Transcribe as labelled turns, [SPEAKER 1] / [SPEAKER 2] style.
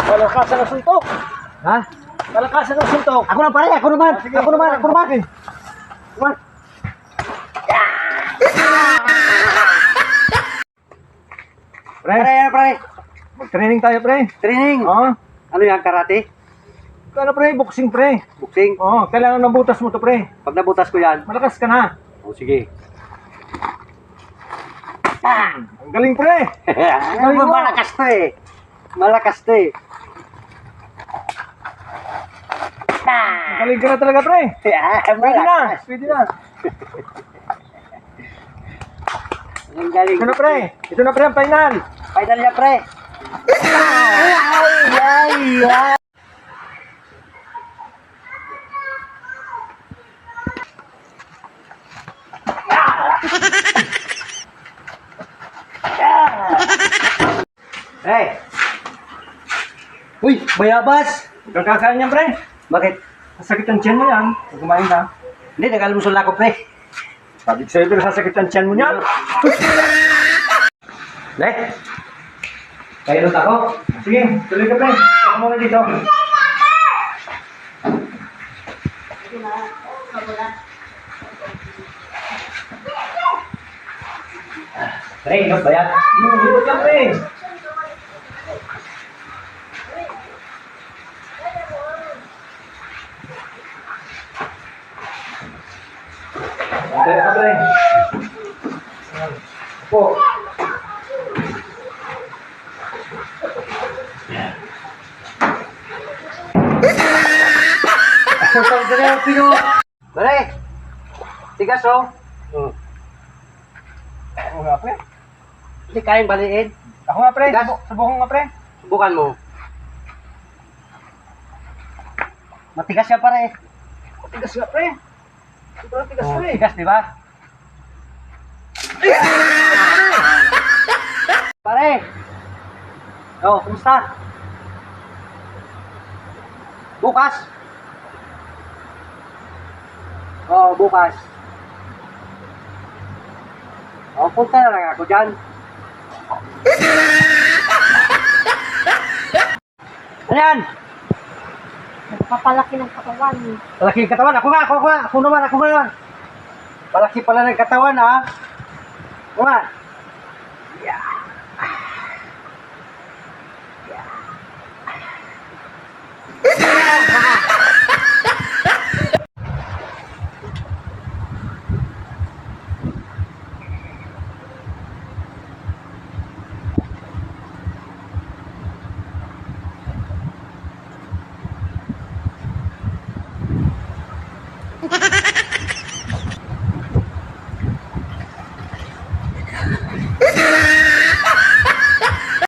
[SPEAKER 1] Palakasan ng suntok.
[SPEAKER 2] Ha?
[SPEAKER 1] Palakasan ng suntok.
[SPEAKER 2] Ako na pare, ako naman.
[SPEAKER 1] Sige.
[SPEAKER 2] Ako naman. Come on. Pre,
[SPEAKER 1] Pre.
[SPEAKER 2] training tayo, pre.
[SPEAKER 1] Training.
[SPEAKER 2] Oo.
[SPEAKER 1] Ano yan, karate?
[SPEAKER 2] Ano, pre? Boxing, pre.
[SPEAKER 1] Boxing?
[SPEAKER 2] Oo, kailangan nabutas mo to, pre.
[SPEAKER 1] Pag nabutas ko yan.
[SPEAKER 2] Malakas ka na.
[SPEAKER 1] O, sige.
[SPEAKER 2] Ang galing, pre.
[SPEAKER 1] Ano ba, malakas to eh. Malakas to eh.
[SPEAKER 2] Ang galing ka na talaga, pre. Pwede na. Pwede na.
[SPEAKER 1] Ang galing.
[SPEAKER 2] Ito na, pre. Ito na, pre, ang final.
[SPEAKER 1] Final niya, pre. Ay. Hey! Uy, bayabas!
[SPEAKER 2] Kakakaan yan, pre.
[SPEAKER 1] Bakit?
[SPEAKER 2] Masakit ang tiyan mo yan. Pag kumain ka.
[SPEAKER 1] Hindi, nag-almusol na ako, pre.
[SPEAKER 2] Sabi ko sa'yo, pero sasakit ang tiyan mo niyan.
[SPEAKER 1] Le? Kainot ako?
[SPEAKER 2] Sige, tuloy ka, pre. Ako muna dito.
[SPEAKER 1] Pre, inot ba yan?
[SPEAKER 2] Dito ka, pre. Antay ka, pre. Po.
[SPEAKER 1] Pre! Tigas, oh.
[SPEAKER 2] Ako nga, pre.
[SPEAKER 1] Hindi kayang baliin.
[SPEAKER 2] Ako nga, pre.
[SPEAKER 1] Tigas.
[SPEAKER 2] Subukan nga, pre.
[SPEAKER 1] Subukan mo. Matigas yan, pare.
[SPEAKER 2] Tigas nga, pre. Sobrang tigas,
[SPEAKER 1] Oh,
[SPEAKER 2] pre.
[SPEAKER 1] tigas, di ba? Pare! Oh, kumusta? Bukas? Oh, bukas. Oh, punta na lang ako dyan. Ano yan?
[SPEAKER 3] Nagpapalaki ng katawan.
[SPEAKER 1] Palaki ng katawan. Ako naman. Palaki pala ng katawan, ha? Ako nga. Yeah.
[SPEAKER 3] Ha ha ha!